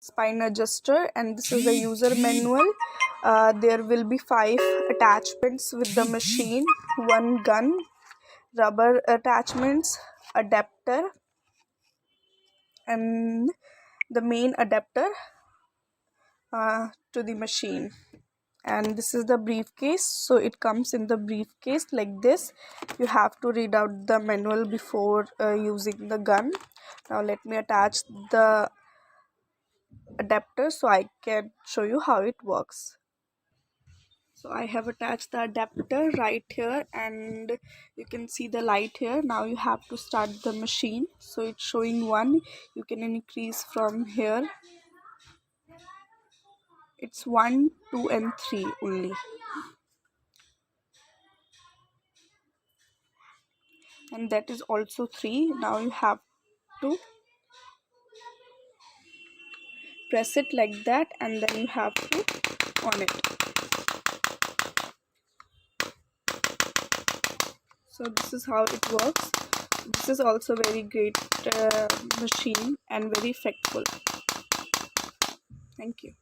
spine adjuster, and this is the user manual. There will be 5 attachments with the machine, 1 gun, rubber attachments, adapter, and the main adapter to the machine. And this is the briefcase, so it comes in the briefcase like this. You have to read out the manual before using the gun. Now let me attach the adapter so I can show you how it works. So I have attached the adapter right here, and you can see the light here. Now you have to start the machine. So it's showing 1. You can increase from here. It's 1, 2 and 3 only. And that is also 3. Now you have to press it like that, and then you have to on it. So this is how it works. This is also very great machine and very effective. Thank you.